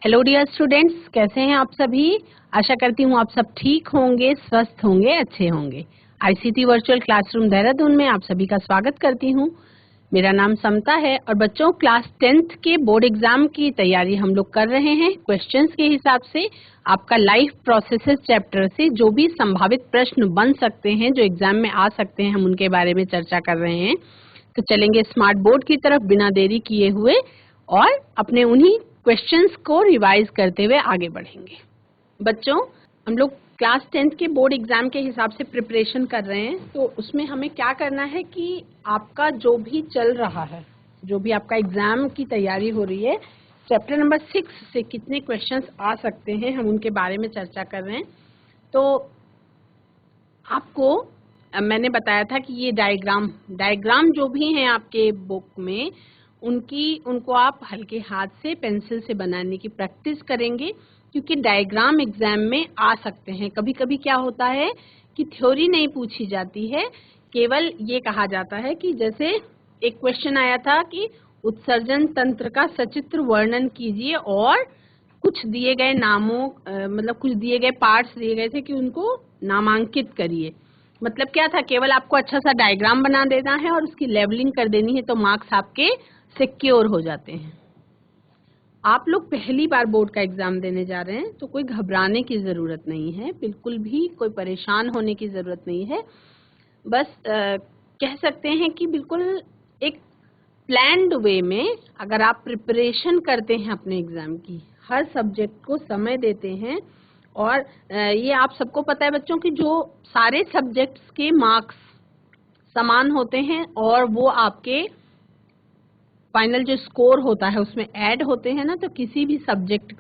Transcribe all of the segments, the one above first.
Hello dear students, कैसे हैं आप सभी। आशा करती हूँ आप सब ठीक होंगे, स्वस्थ होंगे, अच्छे होंगे। आईसीटी वर्चुअल क्लासरूम देहरादून में आप सभी का स्वागत करती हूँ। मेरा नाम समता है और बच्चों क्लास 10th के बोर्ड एग्जाम की तैयारी हम लोग कर रहे हैं। क्वेश्चंस के हिसाब से आपका लाइफ प्रोसेसेस चैप्टर से जो भी संभावित प्रश्न बन सकते हैं, जो एग्जाम में आ सकते हैं, हम उनके बारे में चर्चा कर रहे हैं। तो चलेंगे स्मार्ट बोर्ड की तरफ बिना देरी किए हुए और अपने उन्हीं क्वेश्चंस को रिवाइज करते हुए आगे बढ़ेंगे। बच्चों, हम लोग क्लास 10th के बोर्ड एग्जाम के हिसाब से प्रिपरेशन कर रहे हैं, तो उसमें हमें क्या करना है कि आपका जो भी चल रहा है, जो भी आपका एग्जाम की तैयारी हो रही है, चैप्टर नंबर 6 से कितने क्वेश्चंस आ सकते हैं, हम उनके बारे में चर्चा कर रहे हैं। तो आपको मैंने बताया था कि ये डायग्राम जो भी हैं आपके बुक में, उनको आप हल्के हाथ से पेंसिल से बनाने की प्रैक्टिस करेंगे, क्योंकि डायग्राम एग्जाम में आ सकते हैं। कभी कभी क्या होता है कि थ्योरी नहीं पूछी जाती है, केवल ये कहा जाता है कि जैसे एक क्वेश्चन आया था कि उत्सर्जन तंत्र का सचित्र वर्णन कीजिए और कुछ दिए गए नामों मतलब कुछ दिए गए पार्ट्स दिए गए थे कि उनको नामांकित करिए। मतलब क्या था, केवल आपको अच्छा सा डायग्राम बना देना है और उसकी लेवलिंग कर देनी है, तो मार्क्स आपके सिक्योर हो जाते हैं। आप लोग पहली बार बोर्ड का एग्जाम देने जा रहे हैं, तो कोई घबराने की जरूरत नहीं है, बिल्कुल भी कोई परेशान होने की जरूरत नहीं है। बस कह सकते हैं कि बिल्कुल एक प्लान्ड वे में अगर आप प्रिपरेशन करते हैं अपने एग्जाम की, हर सब्जेक्ट को समय देते हैं, और ये आप सबको पता है बच्चों कि जो सारे सब्जेक्ट्स के मार्क्स समान होते हैं और वो आपके फाइनल जो स्कोर होता है उसमें ऐड होते हैं ना, तो किसी भी सब्जेक्ट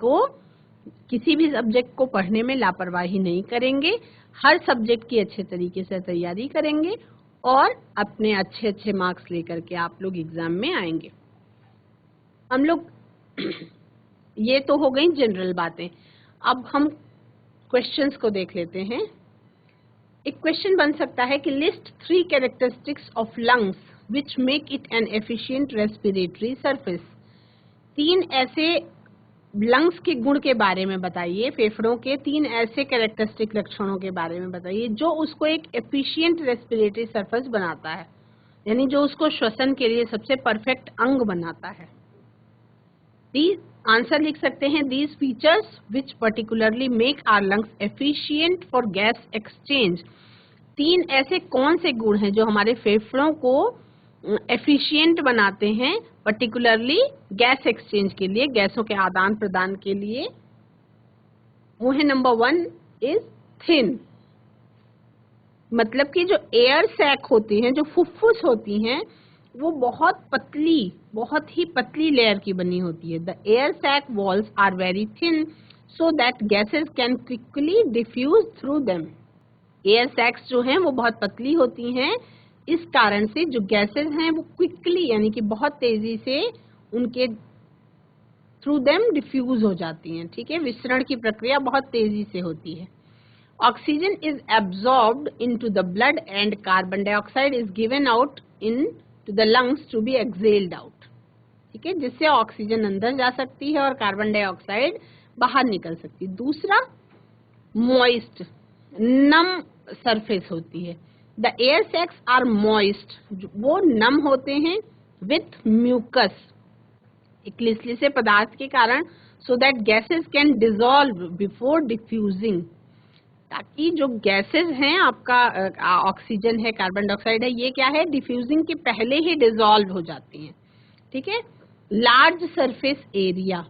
को पढ़ने में लापरवाही नहीं करेंगे। हर सब्जेक्ट की अच्छे तरीके से तैयारी करेंगे और अपने अच्छे अच्छे मार्क्स लेकर के आप लोग एग्जाम में आएंगे। हम लोग ये तो हो गई जनरल बातें। अब हम क्वेश्चंस को देख लेते हैं। एक क्वेश्चन बन सकता है कि list 3 characteristics of lungs which make it an efficient respiratory surface। 3 ऐसे लंग्स के गुण के बारे में बताइए, फेफड़ों के 3 ऐसे कैरेक्टरिस्टिक लक्षणों के बारे में बताइए जो उसको एक एफिशिएंट रेस्पिरेटरी सरफेस बनाता है, यानी जो उसको श्वसन के लिए सबसे परफेक्ट अंग बनाता है। आंसर लिख सकते हैं, these features which particularly make our lungs efficient for gas exchange। 3 ऐसे कौन से गुण हैं जो हमारे फेफड़ों को एफिशिएंट बनाते हैं, पर्टिकुलरली गैस एक्सचेंज के लिए, गैसों के आदान प्रदान के लिए। वो है नंबर 1 इज थिन, मतलब कि जो एयर सैक होती हैं, जो फुफ्फुस होती हैं, वो बहुत ही पतली लेयर की बनी होती है। The air sac walls are very thin so that gases can quickly diffuse through them. Air sacs जो हैं वो बहुत पतली होती हैं, इस कारण से जो गैसेस हैं वो क्विकली यानी कि बहुत तेजी से उनके थ्रू देम डिफ्यूज हो जाती हैं। ठीक है, विसरण की प्रक्रिया बहुत तेजी से होती है। Oxygen is absorbed into the blood and carbon dioxide is given out in to the lungs to be exhaled out. ठीक है, जिससे ऑक्सीजन अंदर जा सकती है और कार्बन डाइऑक्साइड बाहर निकल सकती है। दूसरा, मॉइस्ट, नम सरफेस होती है। The air sacs are moist, वो नम होते हैं, विथ म्यूकस, एक लिसलिसे पदार्थ के कारण, so that gases can dissolve before diffusing, ताकि जो गैसेस हैं, आपका ऑक्सीजन है, कार्बन डाइऑक्साइड है, ये क्या है, डिफ्यूजिंग के पहले ही डिसॉल्व हो जाती हैं। ठीक है। लार्ज सरफेस एरिया,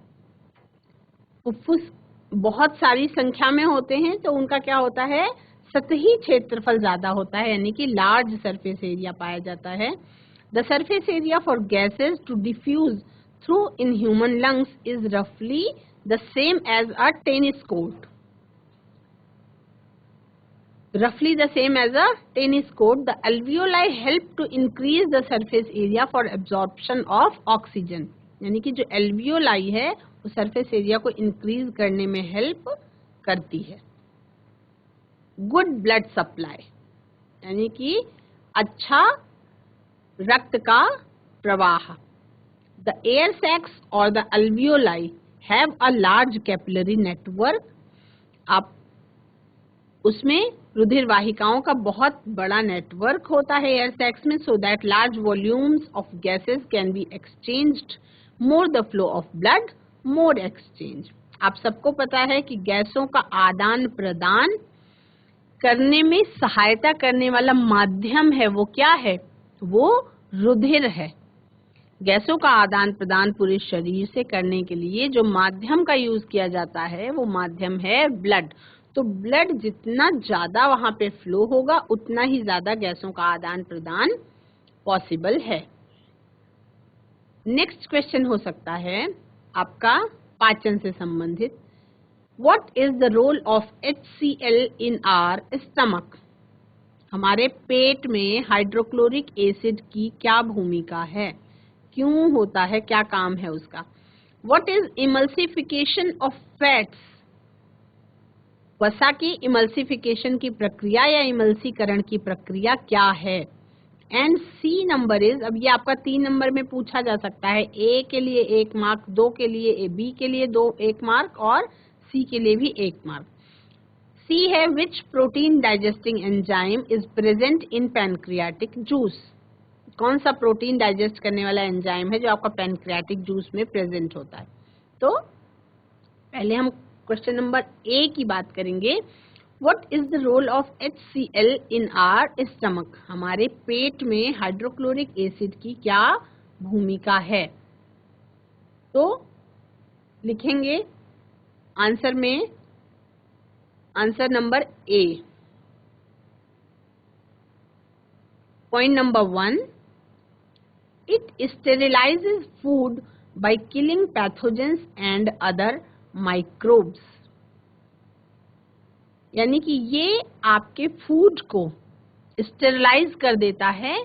फुफ्फुस बहुत सारी संख्या में होते हैं, तो उनका क्या होता है, सतही क्षेत्रफल ज्यादा होता है, यानी कि लार्ज सरफेस एरिया पाया जाता है। The surface area for gases to diffuse through in human lungs is रफली the same as a tennis court. Roughly the same as a tennis court. The alveoli help to increase the surface area for absorption of oxygen। यानी कि जो alveoli है वो surface area को increase करने में help करती है। Good blood supply, यानी कि अच्छा रक्त का प्रवाह। The air sacs or the alveoli have a large capillary network, आप उसमें रुधिर वाहिकाओं का बहुत बड़ा नेटवर्क होता है एयर सैक्स में, so that large volumes of gases can be exchanged, more the flow of blood, more exchange. आप सबको पता है कि गैसों का आदान प्रदान करने में सहायता करने वाला माध्यम है वो क्या है, वो रुधिर है। गैसों का आदान प्रदान पूरे शरीर से करने के लिए जो माध्यम का यूज किया जाता है वो माध्यम है ब्लड। तो ब्लड जितना ज्यादा वहां पे फ्लो होगा उतना ही ज्यादा गैसों का आदान प्रदान पॉसिबल है। नेक्स्ट क्वेश्चन हो सकता है आपका पाचन से संबंधित, What is the role of HCl in our stomach? हमारे पेट में हाइड्रोक्लोरिक एसिड की क्या भूमिका है, क्यों होता है, क्या काम है उसका। What is emulsification of fats? वसा की इमल्सिफिकेशन की प्रक्रिया या इमल्सीकरण की प्रक्रिया क्या है। एंड सी नंबर इज, अब ये आपका 3 नंबर में पूछा जा सकता है, ए के लिए 1 मार्क, 2 के लिए, बी के लिए 1 मार्क और सी के लिए भी 1 मार्क। सी है विच protein digesting enzyme is present in pancreatic juice. कौन सा प्रोटीन डाइजेस्ट करने वाला एंजाइम है जो आपका पैनक्रियाटिक जूस में प्रेजेंट होता है। तो पहले हम क्वेश्चन नंबर ए की बात करेंगे, what is the role of HCl in our stomach. हमारे पेट में हाइड्रोक्लोरिक एसिड की क्या भूमिका है। तो लिखेंगे आंसर में, answer number A, point number 1, it sterilizes food by killing pathogens and other microbes. यानी कि ये आपके फूड को स्टेरिलाइज कर देता है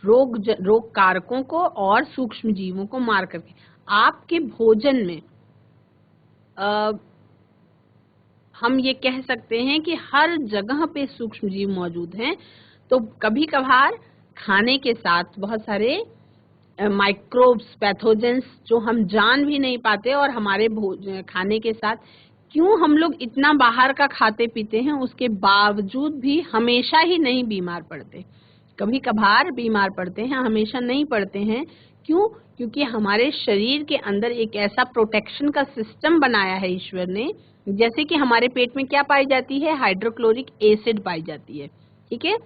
रोग कारकों को और सूक्ष्म जीवों को मार करके। आपके भोजन में हम ये कह सकते हैं कि हर जगह पे सूक्ष्म जीव मौजूद हैं। तो कभी कभार खाने के साथ बहुत सारे माइक्रोब्स, पैथोजेंस जो हम जान भी नहीं पाते, और हमारे खाने के साथ क्यों हम लोग इतना बाहर का खाते पीते हैं उसके बावजूद भी हमेशा ही नहीं बीमार पड़ते। कभी कभार बीमार पड़ते हैं, हमेशा नहीं पड़ते हैं। क्यों? क्योंकि हमारे शरीर के अंदर एक ऐसा प्रोटेक्शन का सिस्टम बनाया है ईश्वर ने। जैसे कि हमारे पेट में क्या पाई जाती है, हाइड्रोक्लोरिक एसिड पाई जाती है, ठीक है।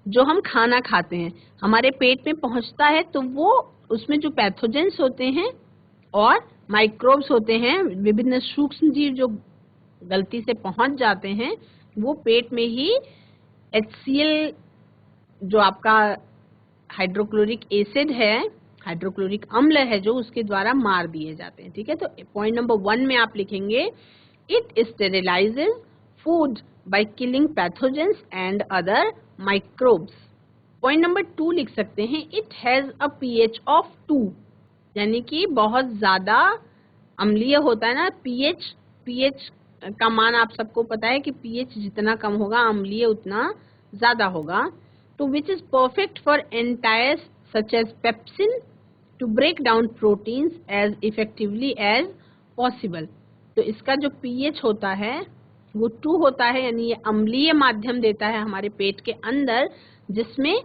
जो हम खाना खाते हैं हमारे पेट में पहुंचता है तो वो उसमें जो पैथोजेंस होते हैं और माइक्रोब्स होते हैं, विभिन्न सूक्ष्म जीव जो गलती से पहुंच जाते हैं, वो पेट में ही HCl जो आपका हाइड्रोक्लोरिक एसिड है, हाइड्रोक्लोरिक अम्ल है, जो उसके द्वारा मार दिए जाते हैं, ठीक है। तो पॉइंट नंबर 1 में आप लिखेंगे, it sterilizes food by killing pathogens and other microbes. Point number 2 लिख सकते हैं, it has a pH of 2, यानी कि बहुत ज्यादा अम्लीय होता है ना। pH का मान आप सबको पता है कि pH जितना कम होगा अम्लीय उतना ज्यादा होगा। तो which is perfect for enzymes such as pepsin to break down proteins as effectively as possible. तो इसका जो pH होता है वो 2 होता है, यानी ये अम्लीय माध्यम देता है हमारे पेट के अंदर, जिसमें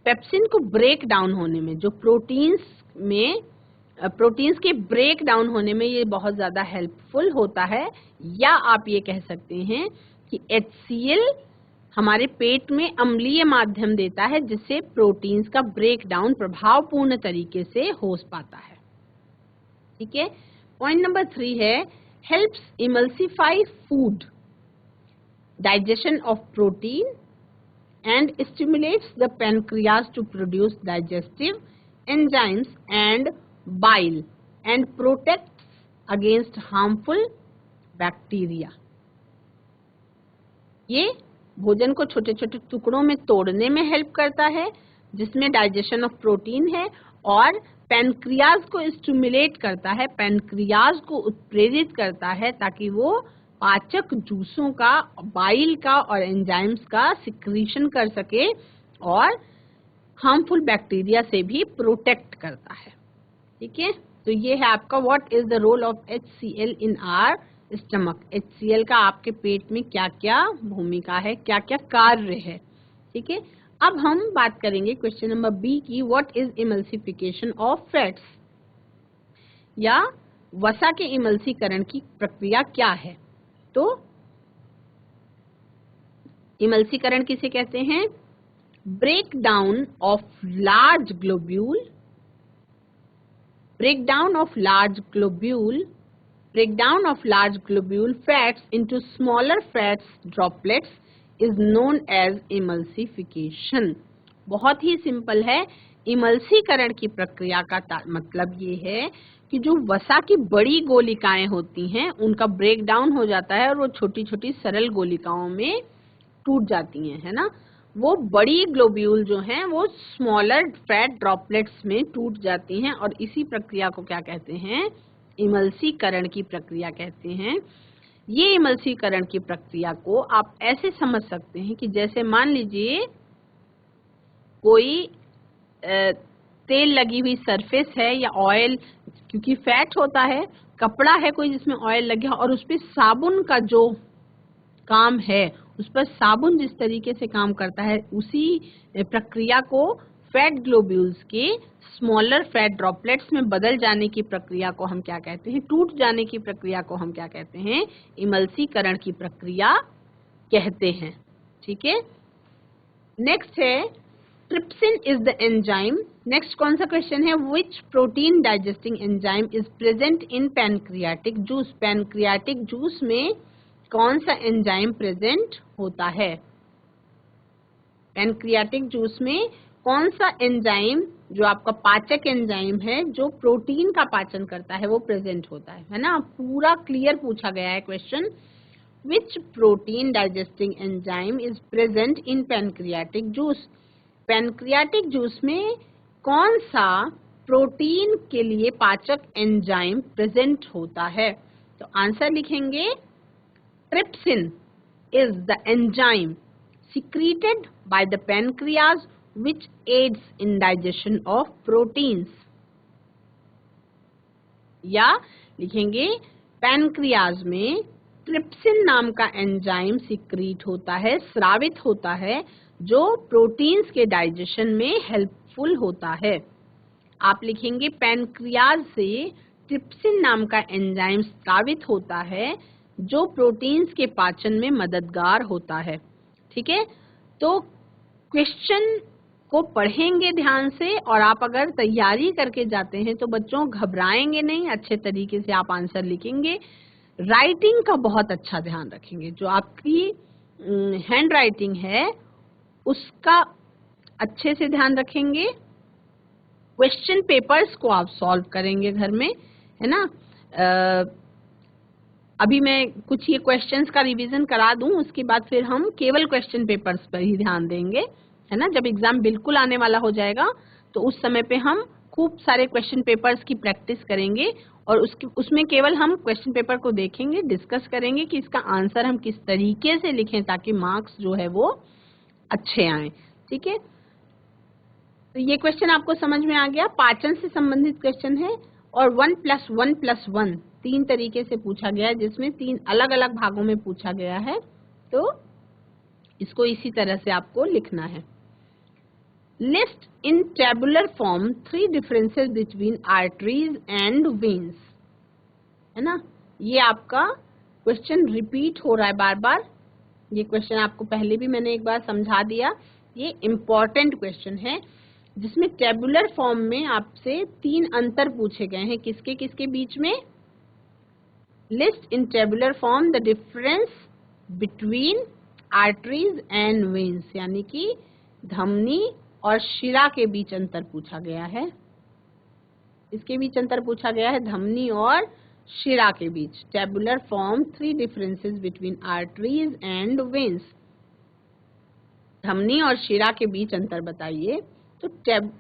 पेप्सिन को ब्रेक डाउन होने में, जो प्रोटीन्स के ब्रेक डाउन होने में ये बहुत ज्यादा हेल्पफुल होता है। या आप ये कह सकते हैं कि HCl हमारे पेट में अम्लीय माध्यम देता है जिससे प्रोटीन्स का ब्रेक डाउन प्रभावपूर्ण तरीके से हो पाता है, ठीक है। पॉइंट नंबर 3 है, helps emulsify food, digestion of protein and stimulates the pancreas to produce digestive enzymes and bile and protects against harmful bacteria। ये भोजन को छोटे छोटे टुकड़ों में तोड़ने में हेल्प करता है, जिसमें डाइजेशन ऑफ प्रोटीन है, और पैनक्रियाज को स्टिमुलेट करता है, पैनक्रियाज को उत्प्रेरित करता है ताकि वो पाचक जूसों का, बाइल का और एंजाइम्स का सिक्रीशन कर सके और हार्मफुल बैक्टीरिया से भी प्रोटेक्ट करता है, ठीक है। तो ये है आपका what is the role of HCl in our stomach. HCl का आपके पेट में क्या क्या भूमिका है, क्या क्या कार्य है। ठीक है, अब हम बात करेंगे क्वेश्चन नंबर बी की, what is emulsification of fats, या वसा के इमल्सीकरण की प्रक्रिया क्या है। तो इमल्सीकरण किसे कहते हैं? Break down of large globule, breakdown of large globule fats into smaller fats droplets is known as emulsification। बहुत ही सिंपल है। इमल्सीकरण की प्रक्रिया का मतलब ये है कि जो वसा की बड़ी गोलिकाएं होती हैं उनका ब्रेक डाउन हो जाता है और वो छोटी छोटी सरल गोलिकाओं में टूट जाती हैं, है ना। वो बड़ी ग्लोब्यूल जो हैं वो स्मॉलर फैट ड्रॉपलेट्स में टूट जाती हैं और इसी प्रक्रिया को क्या कहते हैं? इमल्सीकरण की प्रक्रिया कहते हैं। ये इमल्सीकरण की प्रक्रिया को आप ऐसे समझ सकते हैं कि जैसे मान लीजिए कोई तेल लगी हुई सरफेस है या ऑयल, क्योंकि फैट होता है, कपड़ा है कोई जिसमें ऑयल लगे और उस पर साबुन का जो काम है, उस पर साबुन जिस तरीके से काम करता है, उसी प्रक्रिया को फैट ग्लोब्यूल्स के स्मॉलर फैट ड्रॉपलेट्स में बदल जाने की प्रक्रिया को हम क्या कहते हैं? टूट जाने की प्रक्रिया को हम क्या कहते हैं? इमल्सीकरण की प्रक्रिया कहते हैं। ठीक है, नेक्स्ट है trypsin is the enzyme. Next कौन सा क्वेश्चन है? विच protein digesting enzyme is present in pancreatic juice. Pancreatic juice में कौन सा एंजाइम प्रेजेंट होता है? पैनक्रियाटिक जूस में कौन सा एंजाइम, जो आपका पाचक एंजाइम है, जो प्रोटीन का पाचन करता है, वो प्रेजेंट होता है ना। पूरा क्लियर पूछा गया है question. Which protein digesting enzyme is present in pancreatic juice. Pancreatic juice में कौन सा प्रोटीन के लिए पाचक एंजाइम प्रेजेंट होता है? तो आंसर लिखेंगे, trypsin is the enzyme secreted by the pancreas which aids in digestion of proteins। या लिखेंगे पैनक्रियाज में ट्रिप्सिन नाम का एंजाइम सिक्रीट होता है, स्रावित होता है, जो प्रोटीन्स के डाइजेशन में हेल्पफुल होता है। आप लिखेंगे पैनक्रियाज से ट्रिप्सिन नाम का एंजाइम स्रावित होता है जो प्रोटीन्स के पाचन में मददगार होता है। ठीक है, तो क्वेश्चन को पढ़ेंगे ध्यान से और आप अगर तैयारी करके जाते हैं तो बच्चों घबराएंगे नहीं, अच्छे तरीके से आप आंसर लिखेंगे। राइटिंग का बहुत अच्छा ध्यान रखेंगे, जो आपकी हैंड राइटिंग है उसका अच्छे से ध्यान रखेंगे। क्वेश्चन पेपर्स को आप सॉल्व करेंगे घर में, है ना। अभी मैं कुछ ये क्वेश्चंस का रिवीजन करा दूं, उसके बाद फिर हम केवल क्वेश्चन पेपर्स पर ही ध्यान देंगे, है ना। जब एग्जाम बिल्कुल आने वाला हो जाएगा तो उस समय पे हम खूब सारे क्वेश्चन पेपर्स की प्रैक्टिस करेंगे और उसमें केवल हम क्वेश्चन पेपर को देखेंगे, डिस्कस करेंगे कि इसका आंसर हम किस तरीके से लिखें ताकि मार्क्स जो है वो अच्छे आए। ठीक है, तो ये क्वेश्चन आपको समझ में आ गया। पाचन से संबंधित क्वेश्चन है और 1+1+1 तीन तरीके से पूछा गया है, जिसमें तीन अलग अलग भागों में पूछा गया है। तो इसको इसी तरह से आपको लिखना है। List in tabular form 3 differences between arteries and veins, है ना। ये आपका क्वेश्चन रिपीट हो रहा है बार बार। ये क्वेश्चन आपको पहले भी मैंने एक बार समझा दिया। ये इम्पोर्टेंट क्वेश्चन है जिसमें टेबुलर फॉर्म में आपसे 3 अंतर पूछे गए हैं। किसके किसके बीच में? List in tabular form the difference between arteries and veins, यानी कि धमनी और शिरा के बीच अंतर पूछा गया है। इसके बीच अंतर पूछा गया है, धमनी और शिरा के बीच। Tabular form 3 differences between arteries and veins, धमनी और शिरा के बीच अंतर बताइए। तो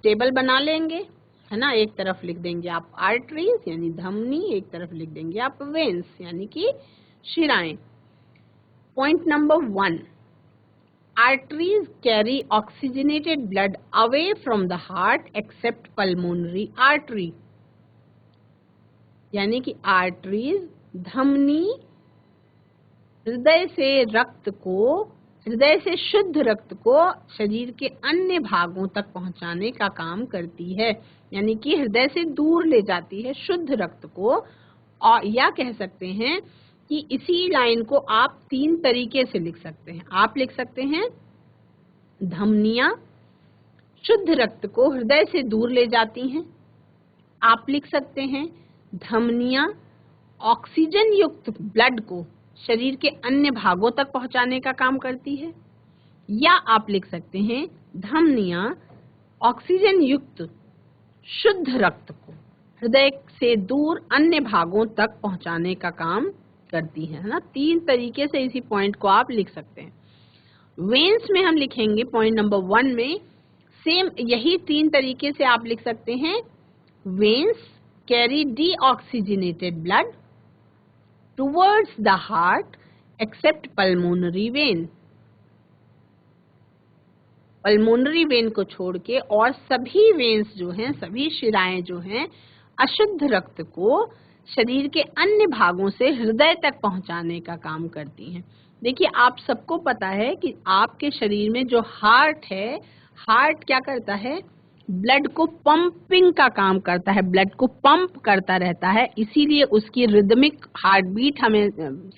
टेबल बना लेंगे, है ना। एक तरफ लिख देंगे आप आर्टरीज यानी धमनी, एक तरफ लिख देंगे आप वेन्स यानी कि शिराएं। Point number 1, arteries carry oxygenated blood away from the heart except pulmonary artery। यानी कि आर्टरीज धमनी हृदय से शुद्ध रक्त को शरीर के अन्य भागों तक पहुंचाने का काम करती है, यानी कि हृदय से दूर ले जाती है शुद्ध रक्त को। और या कह सकते हैं कि इसी लाइन को आप 3 तरीके से लिख सकते हैं। आप लिख सकते हैं धमनियां शुद्ध रक्त को हृदय से दूर ले जाती हैं। आप लिख सकते हैं धमनियां ऑक्सीजन युक्त ब्लड को शरीर के अन्य भागों तक पहुंचाने का काम करती है। या आप लिख सकते हैं धमनियां ऑक्सीजन युक्त शुद्ध रक्त को हृदय से दूर अन्य भागों तक पहुंचाने का काम करती है ना। 3 तरीके से इसी पॉइंट को आप लिख सकते हैं। वेन्स में हम लिखेंगे पॉइंट नंबर 1 में सेम यही 3 तरीके से आप लिख सकते हैं। Veins carry deoxygenated blood towards the heart accept pulmonary vein. Pulmonary vein को छोड़ के और सभी वेन्स जो हैं, सभी शिराएं जो हैं, अशुद्ध रक्त को शरीर के अन्य भागों से हृदय तक पहुंचाने का काम करती हैं। देखिए, आप सबको पता है कि आपके शरीर में जो हार्ट है, हार्ट क्या करता है? ब्लड को पंपिंग का काम करता है, ब्लड को पंप करता रहता है। इसीलिए उसकी रिदमिक हार्ट बीट हमें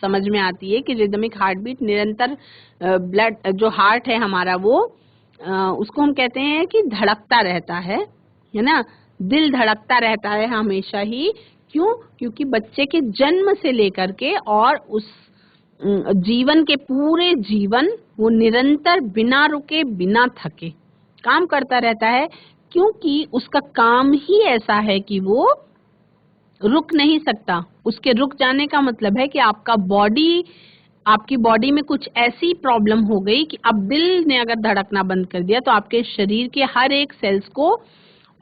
समझ में आती है कि रिदमिक हार्ट बीट निरंतर ब्लड जो हार्ट है हमारा वो उसको हम कहते हैं कि धड़कता रहता है ना। दिल धड़कता रहता है हमेशा ही। क्यों? क्योंकि बच्चे के जन्म से लेकर के और उस जीवन के पूरे जीवन वो निरंतर बिना रुके बिना थके काम करता रहता है, क्योंकि उसका काम ही ऐसा है कि वो रुक नहीं सकता। उसके रुक जाने का मतलब है कि आपकी बॉडी में कुछ ऐसी प्रॉब्लम हो गई कि अब दिल ने अगर धड़कना बंद कर दिया तो आपके शरीर के हर एक सेल्स को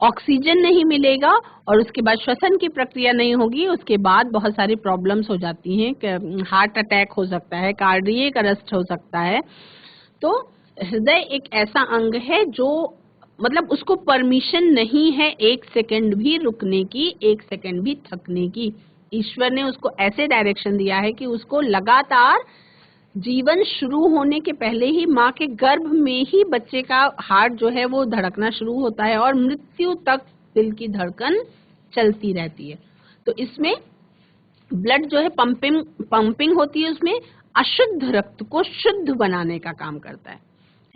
ऑक्सीजन नहीं मिलेगा और उसके बाद श्वसन की प्रक्रिया नहीं होगी। उसके बाद बहुत सारी प्रॉब्लम्स हो जाती हैं, हार्ट अटैक हो सकता है, कार्डियक अरेस्ट हो सकता है। तो हृदय एक ऐसा अंग है जो मतलब उसको परमिशन नहीं है 1 सेकंड भी रुकने की, 1 सेकंड भी थकने की। ईश्वर ने उसको ऐसे डायरेक्शन दिया है कि उसको लगातार जीवन शुरू होने के पहले ही माँ के गर्भ में ही बच्चे का हार्ट जो है वो धड़कना शुरू होता है और मृत्यु तक दिल की धड़कन चलती रहती है। तो इसमें ब्लड जो है पंपिंग होती है, उसमें अशुद्ध रक्त को शुद्ध बनाने का काम करता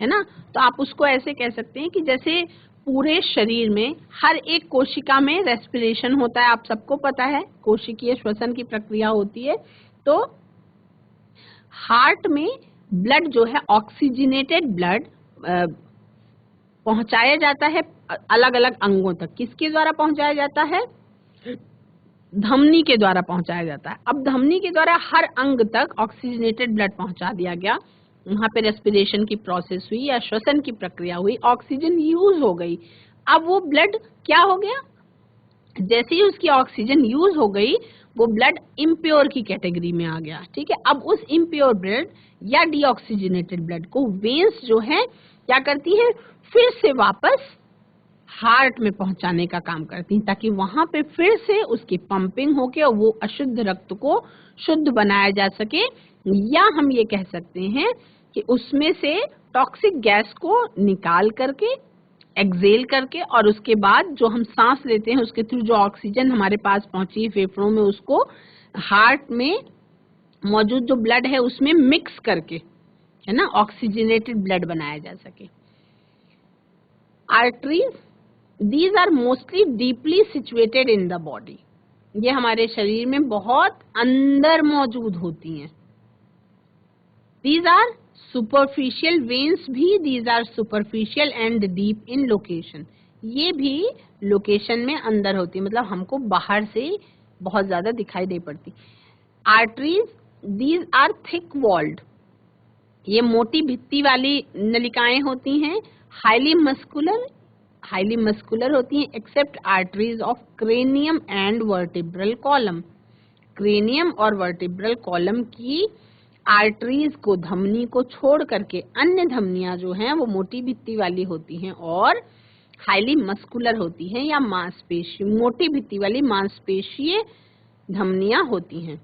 है ना। तो आप उसको ऐसे कह सकते हैं कि जैसे पूरे शरीर में हर एक कोशिका में रेस्पिरेशन होता है, आप सबको पता है, कोशिकीय श्वसन की प्रक्रिया होती है। तो हार्ट में ब्लड जो है ऑक्सीजनेटेड ब्लड पहुंचाया जाता है अलग अलग अंगों तक। किसके द्वारा पहुंचाया जाता है? धमनी के द्वारा पहुंचाया जाता है। अब धमनी के द्वारा हर अंग तक ऑक्सीजनेटेड ब्लड पहुंचा दिया गया, वहां पे रेस्पिरेशन की प्रोसेस हुई या श्वसन की प्रक्रिया हुई, ऑक्सीजन यूज हो गई। अब वो ब्लड क्या हो गया? जैसे ही उसकी ऑक्सीजन यूज हो गई वो ब्लड इम्प्योर की कैटेगरी में आ गया। ठीक है, अब उस इम्प्योर ब्लड या डीऑक्सीजनेटेड ब्लड को वेन्स जो है क्या करती हैं? फिर से वापस हार्ट में पहुंचाने का काम करती हैं, ताकि वहां पे फिर से उसकी पंपिंग होके और वो अशुद्ध रक्त को शुद्ध बनाया जा सके। या हम ये कह सकते हैं कि उसमें से टॉक्सिक गैस को निकाल करके, एक्सेल करके, और उसके बाद जो हम सांस लेते हैं उसके थ्रू जो ऑक्सीजन हमारे पास पहुंची फेफड़ों में, उसको हार्ट में मौजूद जो ब्लड है उसमें मिक्स करके, है ना, ऑक्सीजनेटेड ब्लड बनाया जा सके। Arteries, these are mostly deeply situated in the body. ये हमारे शरीर में बहुत अंदर मौजूद होती हैं। These are superficial veins भी, these are superficial and deep in location. ये भी लोकेशन में अंदर होती है, मतलब हमको बाहर से बहुत ज्यादा दिखाई नहीं पड़ती। Arteries, these are thick walled. ये मोटी भित्ति वाली नलिकाएं होती हैं। हाईली मस्कुलर होती हैं, except arteries of cranium and vertebral column. Cranium और वर्टिब्रल कॉलम की आर्टरीज को, धमनी को छोड़ करके अन्य धमनियां जो हैं वो मोटी भित्ति वाली होती हैं और हाईली मस्कुलर होती हैं या मांसपेशी, मोटी भित्ति वाली मांसपेशीय धमनियां होती हैं।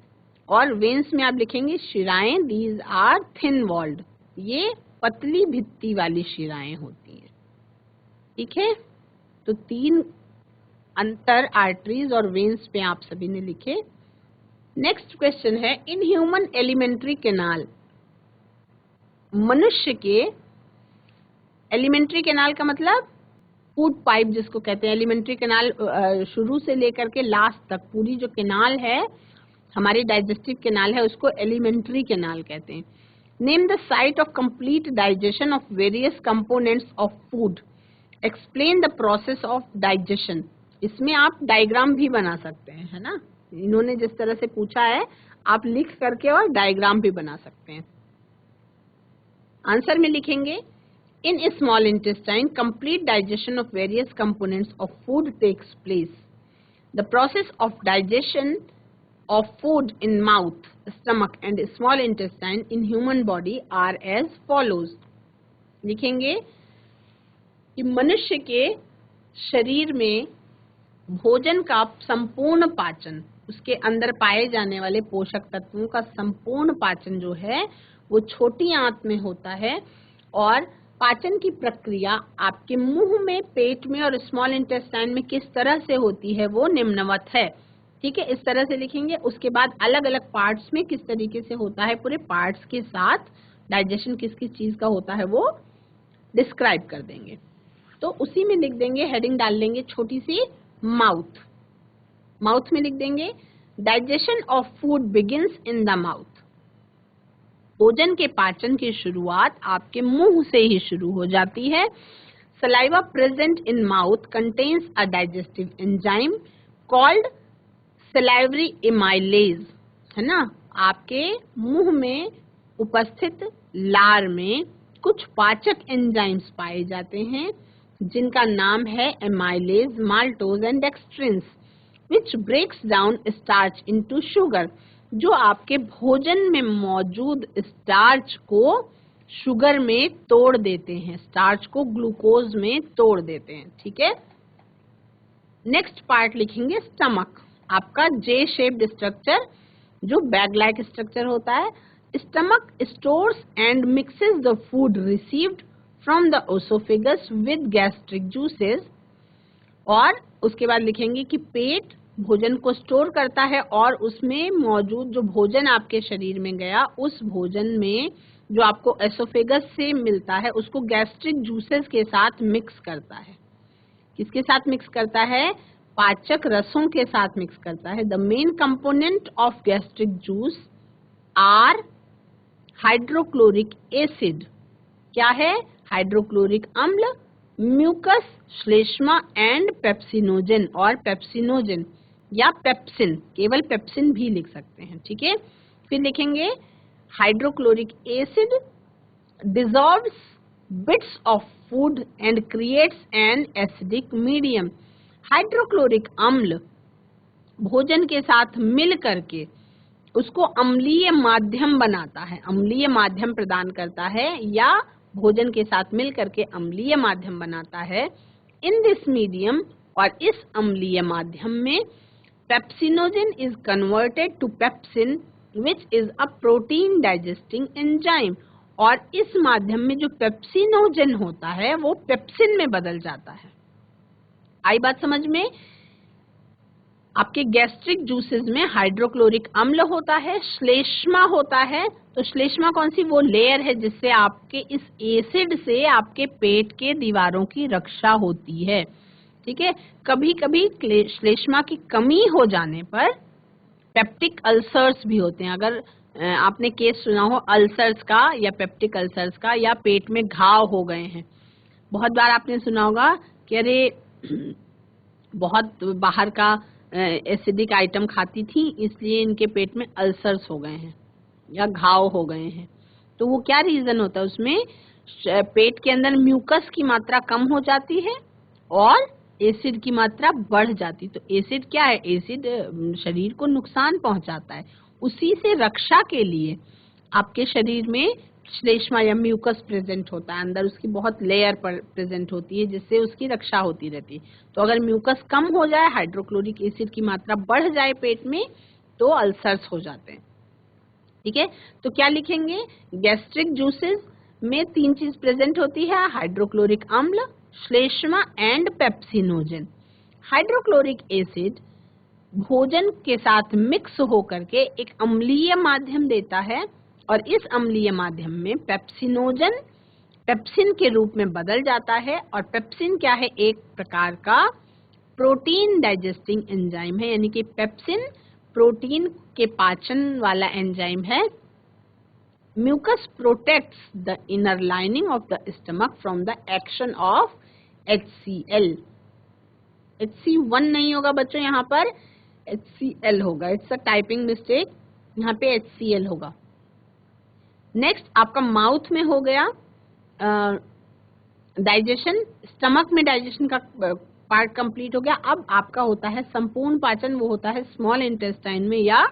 और वेन्स में आप लिखेंगे शिराएं, दीज आर थिन वॉल्ड, ये पतली भित्ति वाली शिराएं होती हैं। ठीक है, तो 3 अंतर आर्टरीज और वेन्स पे आप सभी ने लिखे। नेक्स्ट क्वेश्चन है, इन ह्यूमन एलिमेंट्री कैनाल, मनुष्य के एलिमेंट्री कैनाल का मतलब फूड पाइप जिसको कहते हैं। एलिमेंट्री कैनाल शुरू से लेकर के लास्ट तक पूरी जो कैनाल है, हमारी डाइजेस्टिव कैनाल है, उसको एलिमेंट्री कैनाल कहते हैं। Name the site of complete digestion of various components of food, explain the process of digestion. इसमें आप डायग्राम भी बना सकते हैं, है ना। इन्होंने जिस तरह से पूछा है आप लिख करके और डायग्राम भी बना सकते हैं। आंसर में लिखेंगे, in a small intestine complete digestion of various components of food takes place. The process of digestion of food in mouth, stomach and small intestine in human body are as follows. लिखेंगे कि मनुष्य के शरीर में भोजन का संपूर्ण पाचन, उसके अंदर पाए जाने वाले पोषक तत्वों का संपूर्ण पाचन जो है वो छोटी आंत में होता है। और पाचन की प्रक्रिया आपके मुंह में, पेट में और स्मॉल इंटेस्टाइन में किस तरह से होती है वो निम्नवत है। ठीक है, इस तरह से लिखेंगे। उसके बाद अलग अलग पार्ट्स में किस तरीके से होता है, पूरे पार्ट्स के साथ डाइजेशन किस किस चीज का होता है वो डिस्क्राइब कर देंगे। तो उसी में लिख देंगे, हेडिंग डाल लेंगे छोटी सी, माउथ। माउथ में लिख देंगे, digestion of food begins in the mouth. भोजन के पाचन की शुरुआत आपके मुंह से ही शुरू हो जाती है। Saliva present in mouth contains a digestive enzyme called salivary amylase, है ना। आपके मुंह में उपस्थित लार में कुछ पाचक एंजाइम्स पाए जाते हैं जिनका नाम है amylase, maltose and dextrins, which breaks down starch into sugar, जो आपके भोजन में मौजूद स्टार्च को शुगर में तोड़ देते हैं, स्टार्च को ग्लूकोज में तोड़ देते हैं। ठीक है, नेक्स्ट पार्ट लिखेंगे स्टमक। आपका जे शेप्ड स्ट्रक्चर जो बैग लाइक स्ट्रक्चर होता है। Stomach stores and mixes the food received from the oesophagus with gastric juices. और उसके बाद लिखेंगे कि पेट भोजन को स्टोर करता है और उसमें मौजूद जो भोजन आपके शरीर में गया, उस भोजन में जो आपको एसोफेगस से मिलता है उसको गैस्ट्रिक जूसेस के साथ मिक्स करता है। किसके साथ मिक्स करता है? पाचक रसों के साथ मिक्स करता है। The main component of gastric juice are hydrochloric acid. क्या है? हाइड्रोक्लोरिक अम्ल, म्यूकस, श्लेष्मा एंड पेप्सिनोजन और पेप्सिनोजन या पेप्सिन, केवल पेप्सिन भी लिख सकते हैं। ठीक है, फिर लिखेंगे hydrochloric acid dissolves bits of food and creates an acidic medium. Hydrochloric अम्ल भोजन के साथ मिल करके उसको अम्लीय माध्यम बनाता है, अम्लीय माध्यम प्रदान करता है या भोजन के साथ मिल करके अम्लीय माध्यम बनाता है। इन दिस मीडियम, और इस अम्लीय माध्यम में pepsinogen is converted to pepsin which is a protein digesting enzyme. और इस माध्यम में जो पेप्सिनोजन होता है वो पेप्सिन में बदल जाता है। आई बात समझ में? आपके गैस्ट्रिक जूसेस में हाइड्रोक्लोरिक अम्ल होता है, श्लेष्मा होता है। तो श्लेष्मा कौन सी? वो लेयर है जिससे आपके इस एसिड से आपके पेट के दीवारों की रक्षा होती है। ठीक है, कभी कभी श्लेष्मा की कमी हो जाने पर पेप्टिक अल्सर्स भी होते हैं। अगर आपने केस सुना हो अल्सर्स का या पेप्टिक अल्सर्स का, या पेट में घाव हो गए हैं, बहुत बार आपने सुना होगा कि अरे बहुत बाहर का एसिडिक आइटम खाती थी इसलिए इनके पेट में अल्सर्स हो गए हैं या घाव हो गए हैं। तो वो क्या रीजन होता है? उसमें पेट के अंदर म्यूकस की मात्रा कम हो जाती है और एसिड की मात्रा बढ़ जाती। तो एसिड क्या है? एसिड शरीर को नुकसान पहुंचाता है। उसी से रक्षा के लिए आपके शरीर में श्लेष्मा या म्यूकस प्रेजेंट होता है, अंदर उसकी बहुत लेयर पर प्रेजेंट होती है जिससे उसकी रक्षा होती रहती है। तो अगर म्यूकस कम हो जाए, हाइड्रोक्लोरिक एसिड की मात्रा बढ़ जाए पेट में, तो अल्सर्स हो जाते हैं। ठीक है, तो क्या लिखेंगे? गैस्ट्रिक जूसेस में 3 चीज प्रेजेंट होती है, हाइड्रोक्लोरिक अम्ल, श्लेष्मा एंड पेप्सिनोजन। हाइड्रोक्लोरिक एसिड भोजन के साथ मिक्स होकर के एक अम्लीय माध्यम देता है और इस अम्लीय माध्यम में पेप्सिनोजन पेप्सिन के रूप में बदल जाता है। और पेप्सिन क्या है? एक प्रकार का प्रोटीन डाइजेस्टिंग एंजाइम है, यानी कि पेप्सिन प्रोटीन के पाचन वाला एंजाइम है। Mucus protects the inner lining of the stomach from the action of HCl। HC1 नहीं होगा बच्चों, यहाँ पर HCl होगा, इट्स अ टाइपिंग मिस्टेक, यहाँ पे HCl होगा। नेक्स्ट आपका माउथ में हो गया डाइजेशन, स्टमक में डाइजेशन का पार्ट कंप्लीट हो गया। अब आपका होता है संपूर्ण पाचन, वो होता है स्मॉल इंटेस्टाइन में या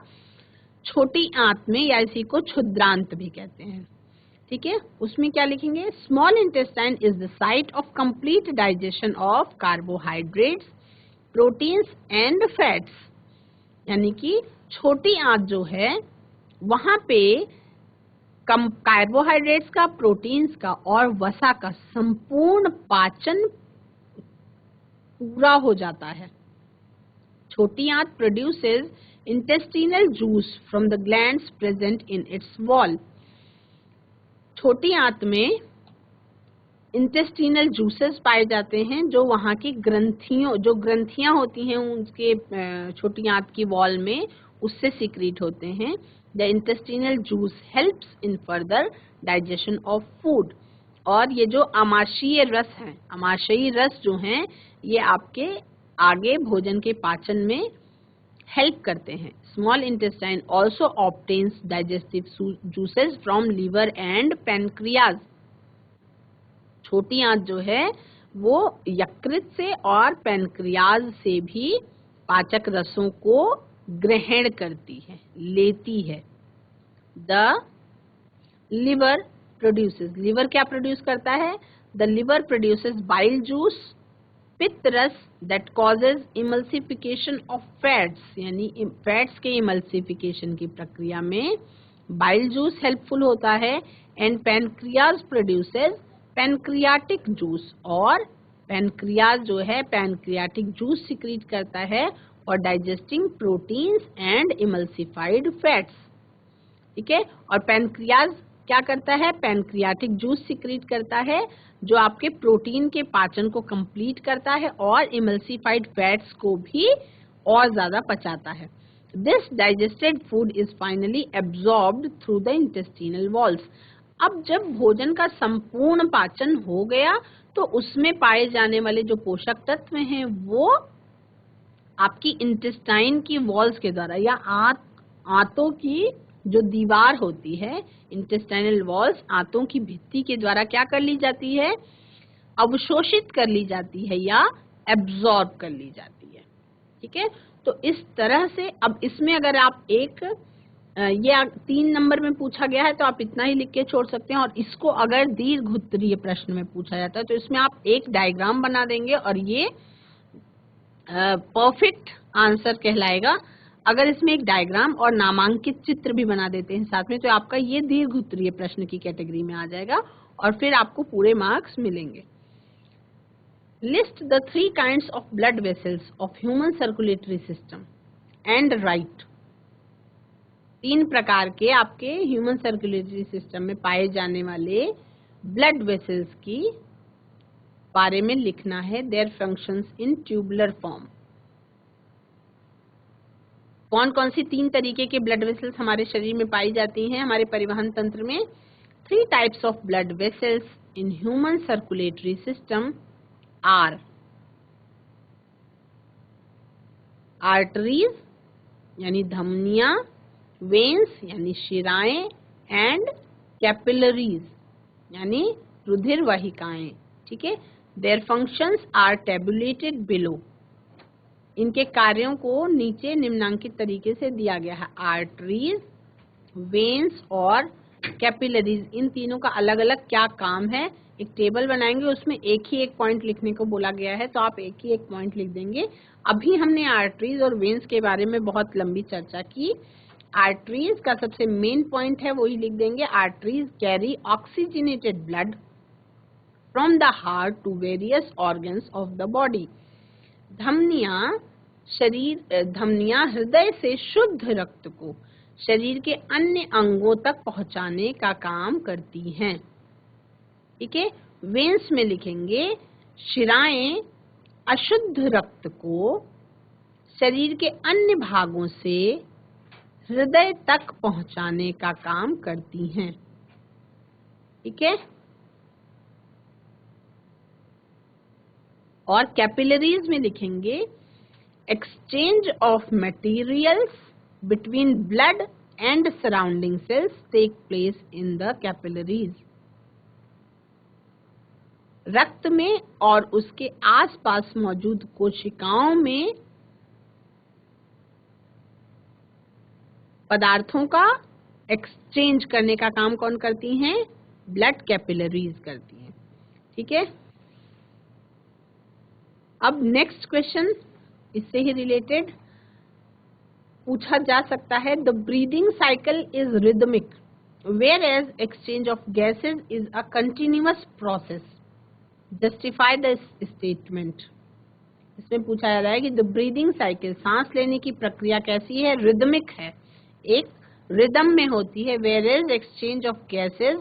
छोटी आंत में, या इसी को क्षुद्रांत भी कहते हैं। ठीक है, उसमें क्या लिखेंगे? Small intestine is the site of complete digestion of carbohydrates, proteins and fats. यानी कि छोटी आंत जो है वहां पे कम कार्बोहाइड्रेट्स का, प्रोटीन्स का और वसा का संपूर्ण पाचन पूरा हो जाता है। छोटी आंत produces intestinal juice from the glands present in its wall. छोटी आंत में इंटेस्टिनल जूसेस पाए जाते हैं जो वहां की ग्रंथियां होती हैं उसके छोटी आंत की वॉल में, उससे सिक्रीट होते हैं। The intestinal juice helps in further digestion of food. और ये जो आमाशयी रस हैं, आमाशयी रस जो हैं, ये आपके आगे भोजन के पाचन में हेल्प करते हैं। Small intestine also obtains digestive juices from liver and pancreas. छोटी आंत जो है वो यकृत से और पैनक्रियाज से भी पाचक रसों को ग्रहण करती है, लेती है। द लिवर प्रोड्यूसेस, लिवर क्या प्रोड्यूस करता है? The liver produces bile juice, पित्त रस that causes emulsification of fats, यानी फैट्स के इमल्सिफिकेशन की प्रक्रिया में बाइल जूस हेल्पफुल होता है। And pancreas produces pancreatic juice, और पैनक्रियाज जो है पैनक्रियाटिक जूस सिक्रीट करता है और digesting proteins and emulsified fats. ठीक है, और पैनक्रियाज क्या करता है? पैनक्रियाटिक जूस सिक्रीट करता है जो आपके प्रोटीन के पाचन को कंप्लीट करता है और इमल्सिफाइड फैट्स को भी और ज्यादा पचाता है। This digested food is finally absorbed through the intestinal walls. अब जब भोजन का संपूर्ण पाचन हो गया तो उसमें पाए जाने वाले जो पोषक तत्व हैं वो आपकी इंटेस्टाइन की वॉल्स के द्वारा या आंतों की जो दीवार होती है, इंटेस्टाइनल वॉल्स, आंतों की भित्ति के द्वारा क्या कर ली जाती है? अवशोषित कर ली जाती है या एब्जॉर्ब कर ली जाती है। ठीक है, तो इस तरह से अब इसमें अगर आप ये 3 नंबर में पूछा गया है तो आप इतना ही लिख के छोड़ सकते हैं। और इसको अगर दीर्घ उत्तरीय प्रश्न में पूछा जाता है तो इसमें आप एक डायग्राम बना देंगे और ये परफेक्ट आंसर कहलाएगा। अगर इसमें एक डायग्राम और नामांकित चित्र भी बना देते हैं साथ में तो आपका ये दीर्घ उत्तरीय प्रश्न की कैटेगरी में आ जाएगा और फिर आपको पूरे मार्क्स मिलेंगे। List the 3 kinds of blood vessels of human circulatory system and right. 3 प्रकार के आपके ह्यूमन सर्कुलेटरी सिस्टम में पाए जाने वाले ब्लड वेसल्स की बारे में लिखना है। Their functions in tubular form. कौन कौन सी 3 तरीके के ब्लड वेसल्स हमारे शरीर में पाई जाती हैं हमारे परिवहन तंत्र में? 3 types of blood vessels in human circulatory system are arteries यानी धमनियां, वेन्स यानी शिराएं एंड कैपिलरीज यानी रुधिर वाहिकाएं। ठीक है, their functions are tabulated below. इनके कार्यों को नीचे निम्नांकित तरीके से दिया गया है। आर्टरीज, वेन्स और कैपिलरीज, इन तीनों का अलग अलग क्या काम है। एक टेबल बनाएंगे, उसमें एक ही एक पॉइंट लिखने को बोला गया है, तो आप एक ही एक पॉइंट लिख देंगे। अभी हमने आर्टरीज और वेन्स के बारे में बहुत लंबी चर्चा की। आर्टरीज का सबसे मेन पॉइंट है, वही लिख देंगे। Arteries carry oxygenated blood from the heart to various organs of the body. धमनियां हृदय से शुद्ध रक्त को शरीर के अन्य अंगों तक पहुंचाने का काम करती हैं। ठीक है। वेन्स में लिखेंगे शिराएं अशुद्ध रक्त को शरीर के अन्य भागों से हृदय तक पहुंचाने का काम करती हैं। ठीक है। और कैपिलरीज में लिखेंगे exchange of materials between blood and surrounding cells take place in the capillaries. रक्त में और उसके आसपास मौजूद कोशिकाओं में पदार्थों का एक्सचेंज करने का काम कौन करती हैं? ब्लड कैपिलरीज करती हैं। ठीक है। अब नेक्स्ट क्वेश्चन इससे ही रिलेटेड पूछा जा सकता है। The breathing cycle is rhythmic whereas exchange of gases is a continuous process. Justify the statement. इसमें पूछा जा रहा है कि द ब्रीदिंग साइकिल, सांस लेने की प्रक्रिया कैसी है? रिदमिक है, एक रिदम में होती है। Whereas exchange of gases,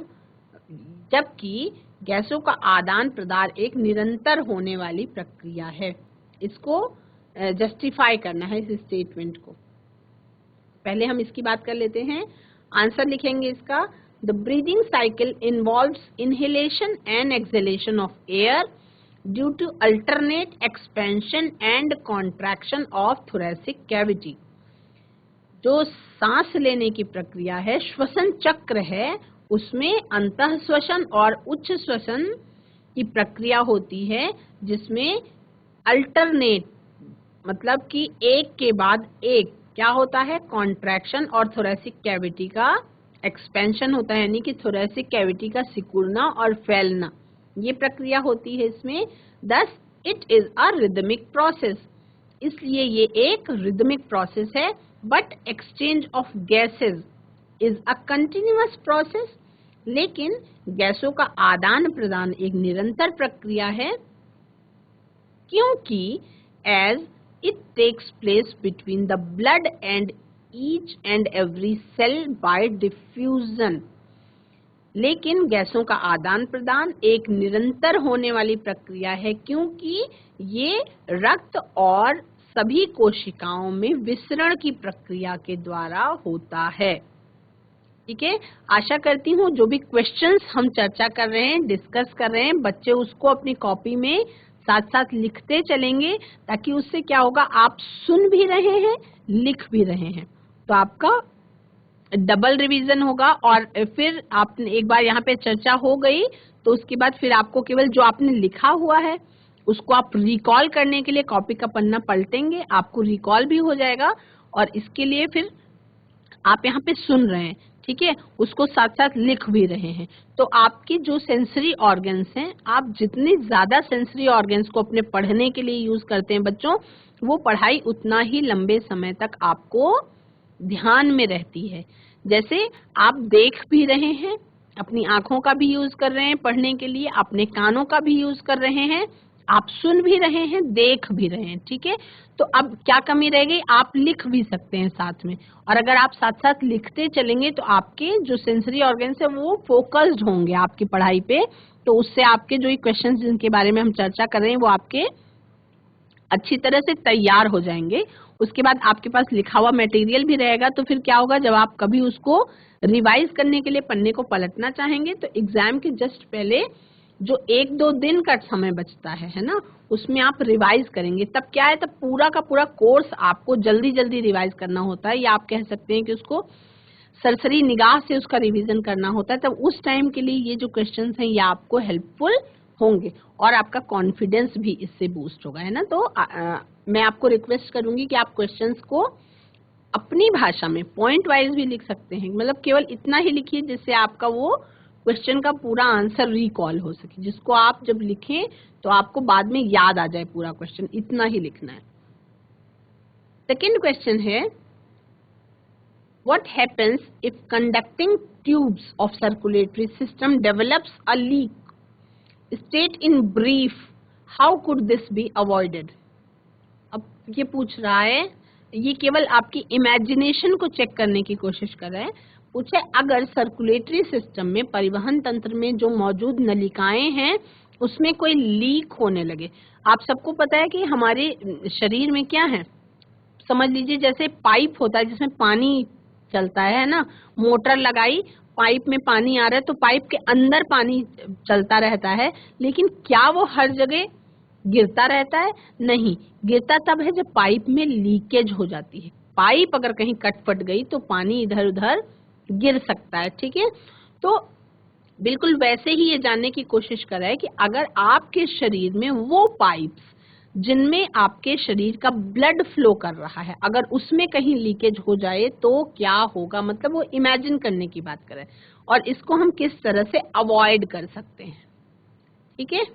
जबकि गैसों का आदान प्रदान एक निरंतर होने वाली प्रक्रिया है। इसको जस्टिफाई करना है, इस स्टेटमेंट को। पहले हम इसकी बात कर लेते हैं। आंसर लिखेंगे इसका। The breathing cycle involves inhalation and exhalation of air due to alternate expansion and contraction of thoracic cavity. जो सांस लेने की प्रक्रिया है, श्वसन चक्र है, उसमें अंतः श्वसन और उच्च श्वसन की प्रक्रिया होती है, जिसमें अल्टरनेट मतलब कि एक के बाद एक क्या होता है? कॉन्ट्रैक्शन और थोरैसिक कैविटी का एक्सपेंशन होता है, यानी कि थोरैसिक कैविटी का सिकुड़ना और फैलना, ये प्रक्रिया होती है इसमें। Thus it is a rhythmic process, इसलिए ये एक रिदमिक प्रोसेस है। But exchange of gases is a continuous process, लेकिन गैसों का आदान प्रदान एक निरंतर प्रक्रिया है, क्योंकि as it takes place between the blood and each and every cell by diffusion. लेकिन गैसों का आदान प्रदान एक निरंतर होने वाली प्रक्रिया है, क्योंकि ये रक्त और सभी कोशिकाओं में विसरण की प्रक्रिया के द्वारा होता है। ठीक है। आशा करती हूँ जो भी क्वेश्चंस हम चर्चा कर रहे हैं, डिस्कस कर रहे हैं, बच्चे उसको अपनी कॉपी में साथ साथ लिखते चलेंगे, ताकि उससे क्या होगा, आप सुन भी रहे हैं, लिख भी रहे हैं, तो आपका डबल रिवीजन होगा। और फिर आपने एक बार यहाँ पे चर्चा हो गई, तो उसके बाद फिर आपको केवल जो आपने लिखा हुआ है उसको आप रिकॉल करने के लिए कॉपी का पन्ना पलटेंगे, आपको रिकॉल भी हो जाएगा। और इसके लिए फिर आप यहाँ पे सुन रहे हैं, ठीक है, उसको साथ साथ लिख भी रहे हैं। तो आपकी जो सेंसरी ऑर्गन्स हैं, आप जितनी ज्यादा सेंसरी ऑर्गन्स को अपने पढ़ने के लिए यूज करते हैं बच्चों, वो पढ़ाई उतना ही लंबे समय तक आपको ध्यान में रहती है। जैसे आप देख भी रहे हैं, अपनी आंखों का भी यूज कर रहे हैं पढ़ने के लिए, अपने कानों का भी यूज कर रहे हैं, आप सुन भी रहे हैं, देख भी रहे हैं। ठीक है। तो अब क्या कमी रह गई, आप लिख भी सकते हैं साथ में। और अगर आप साथ साथ लिखते चलेंगे तो आपके जो सेंसरी ऑर्गन्स है वो फोकस्ड होंगे आपकी पढ़ाई पे, तो उससे आपके जो क्वेश्चंस जिनके बारे में हम चर्चा कर रहे हैं वो आपके अच्छी तरह से तैयार हो जाएंगे। उसके बाद आपके पास लिखा हुआ मटेरियल भी रहेगा, तो फिर क्या होगा, जब आप कभी उसको रिवाइज करने के लिए पन्ने को पलटना चाहेंगे तो एग्जाम के जस्ट पहले जो 1-2 दिन का समय बचता है ना, उसमें आप रिवाइज करेंगे। तब क्या है, तब पूरा का पूरा कोर्स आपको जल्दी जल्दी रिवाइज करना होता है, या आप कह सकते हैं कि उसको सरसरी निगाह से उसका रिवीजन करना होता है। तब उस टाइम के लिए ये जो क्वेश्चंस हैं ये आपको हेल्पफुल होंगे और आपका कॉन्फिडेंस भी इससे बूस्ट होगा, है ना। तो मैं आपको रिक्वेस्ट करूंगी कि आप क्वेश्चंस को अपनी भाषा में पॉइंट वाइज भी लिख सकते हैं, मतलब केवल इतना ही लिखिए जिससे आपका वो क्वेश्चन का पूरा आंसर रिकॉल हो सके, जिसको आप जब लिखें तो आपको बाद में याद आ जाए पूरा क्वेश्चन, इतना ही लिखना है। सेकेंड क्वेश्चन है, what happens if conducting tubes of circulatory system develops a leak? State in brief how could this be avoided? अब ये पूछ रहा है, ये केवल आपकी इमेजिनेशन को चेक करने की कोशिश कर रहा है। पूछे अगर सर्कुलेटरी सिस्टम में, परिवहन तंत्र में जो मौजूद नलिकाएं हैं उसमें कोई लीक होने लगे। आप सबको पता है कि हमारे शरीर में क्या है, समझ लीजिए जैसे पाइप होता है जिसमें पानी चलता है ना, मोटर लगाई, पाइप में पानी आ रहा है तो पाइप के अंदर पानी चलता रहता है, लेकिन क्या वो हर जगह गिरता रहता है? नहीं, गिरता तब है जब पाइप में लीकेज हो जाती है। पाइप अगर कहीं कट फट गई तो पानी इधर उधर गिर सकता है, ठीक है। तो बिल्कुल वैसे ही ये जानने की कोशिश कर रहा है कि अगर आपके शरीर में वो पाइप्स जिनमें आपके शरीर का ब्लड फ्लो कर रहा है, अगर उसमें कहीं लीकेज हो जाए तो क्या होगा, मतलब वो इमेजिन करने की बात कर रहा है और इसको हम किस तरह से अवॉइड कर सकते हैं, ठीक है।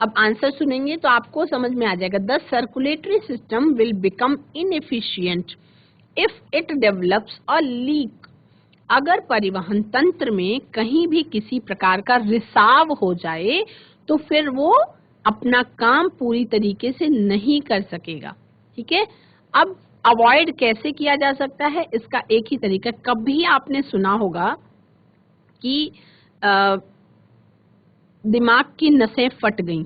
अब आंसर सुनेंगे तो आपको समझ में आ जाएगा। The circulatory system will become inefficient if it develops a leak. अगर परिवहन तंत्र में कहीं भी किसी प्रकार का रिसाव हो जाए तो फिर वो अपना काम पूरी तरीके से नहीं कर सकेगा, ठीक है। अब अवॉइड कैसे किया जा सकता है, इसका एक ही तरीका, कभी आपने सुना होगा कि दिमाग की नसें फट गईं,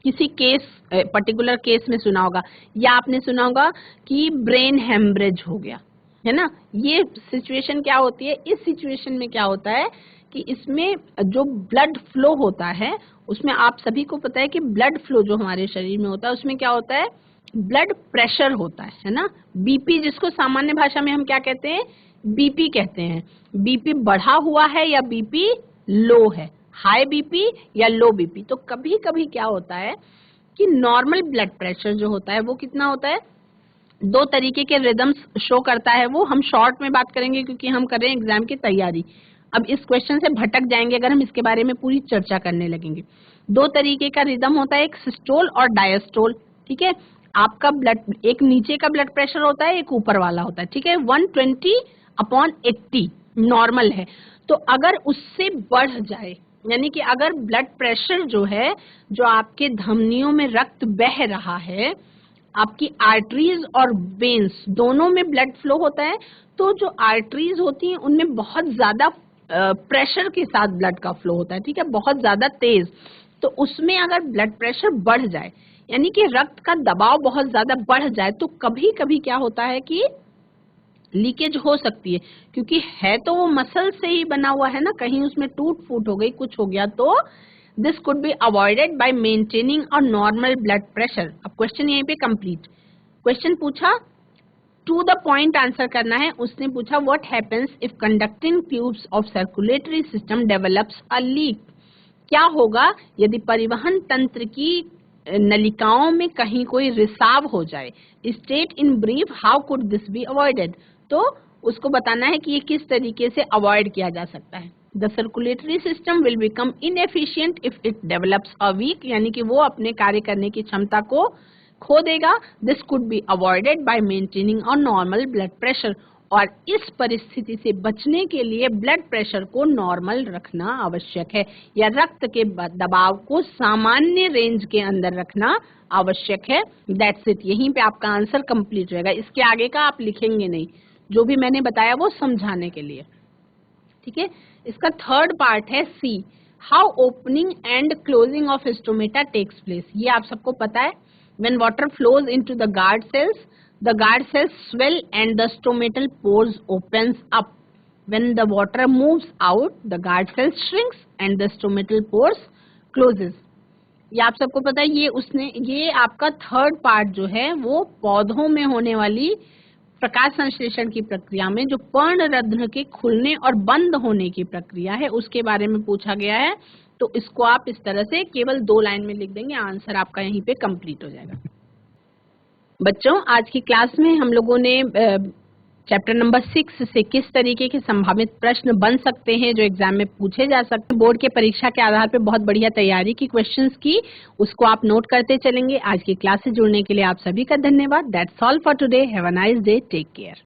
किसी केस, पर्टिकुलर केस में सुना होगा, या आपने सुना होगा कि ब्रेन हेमरेज हो गया, है ना। ये सिचुएशन क्या होती है, इस सिचुएशन में क्या होता है कि इसमें जो ब्लड फ्लो होता है उसमें आप सभी को पता है कि ब्लड फ्लो जो हमारे शरीर में होता है उसमें क्या होता है, ब्लड प्रेशर होता है ना, बीपी, जिसको सामान्य भाषा में हम क्या कहते हैं, बीपी कहते हैं। बीपी बढ़ा हुआ है या बीपी लो है, हाई बीपी या लो बीपी। तो कभी कभी क्या होता है कि नॉर्मल ब्लड प्रेशर जो होता है वो कितना होता है, 2 तरीके के रिदम्स शो करता है। वो हम शॉर्ट में बात करेंगे क्योंकि हम कर रहे हैं एग्जाम की तैयारी। अब इस क्वेश्चन से भटक जाएंगे अगर हम इसके बारे में पूरी चर्चा करने लगेंगे। 2 तरीके का रिदम होता है, एक सिस्टोल और डायस्टोल, ठीक है। आपका ब्लड, एक नीचे का ब्लड प्रेशर होता है, एक ऊपर वाला होता है, ठीक है। 120/80 नॉर्मल है। तो अगर उससे बढ़ जाए, यानी कि अगर ब्लड प्रेशर जो है, जो आपके धमनियों में रक्त बह रहा है, आपकी आर्टरीज और वेन्स दोनों में ब्लड फ्लो होता है, तो जो आर्टरीज होती हैं उनमें बहुत ज्यादा प्रेशर के साथ ब्लड का फ्लो होता है, ठीक है, बहुत ज्यादा तेज। तो उसमें अगर ब्लड प्रेशर बढ़ जाए, यानी कि रक्त का दबाव बहुत ज्यादा बढ़ जाए, तो कभी कभी क्या होता है कि लीकेज हो सकती है, क्योंकि है तो वो मसल से ही बना हुआ है ना, कहीं उसमें टूट फूट हो गई, कुछ हो गया, तो this could be avoided by maintaining a normal blood pressure. अब क्वेश्चन यहीं पे कंप्लीट। क्वेश्चन पूछा, टू द पॉइंट आंसर करना है। उसने पूछा what happens if conducting tubes of circulatory system develops a leak. क्या होगा यदि परिवहन तंत्र की नलिकाओं में कहीं कोई रिसाव हो जाए। State in brief how could this be avoided. तो उसको बताना है कि ये किस तरीके से अवॉइड किया जा सकता है। The circulatory system will become inefficient if it develops a weak, यानी कि वो अपने कार्य करने की क्षमता को खो देगा। This could be avoided by maintaining a normal blood pressure. और इस परिस्थिति से बचने के लिए ब्लड प्रेशर को नॉर्मल रखना आवश्यक है, या रक्त के दबाव को सामान्य रेंज के अंदर रखना आवश्यक है। दैट्स इट, यहीं पे आपका आंसर कंप्लीट रहेगा। इसके आगे का आप लिखेंगे नहीं, जो भी मैंने बताया वो समझाने के लिए, ठीक है। इसका थर्ड पार्ट है C, how opening and closing of stomata takes place. ये आप सबको पता है, when water flows into the guard cells swell and the stomatal pores opens up. When the water moves out, the guard cells shrinks and the stomatal pores closes. ये आप सबको पता है। ये आपका थर्ड पार्ट जो है वो पौधों में होने वाली प्रकाश संश्लेषण की प्रक्रिया में जो पर्णरंध्र के खुलने और बंद होने की प्रक्रिया है उसके बारे में पूछा गया है। तो इसको आप इस तरह से केवल 2 लाइन में लिख देंगे, आंसर आपका यहीं पे कंप्लीट हो जाएगा। बच्चों, आज की क्लास में हम लोगों ने चैप्टर नंबर 6 से किस तरीके के संभावित प्रश्न बन सकते हैं जो एग्जाम में पूछे जा सकते हैं, बोर्ड के परीक्षा के आधार पर बहुत बढ़िया तैयारी की क्वेश्चंस की, उसको आप नोट करते चलेंगे। आज की क्लास से जुड़ने के लिए आप सभी का धन्यवाद। That's all for today. Have a nice day. Take care.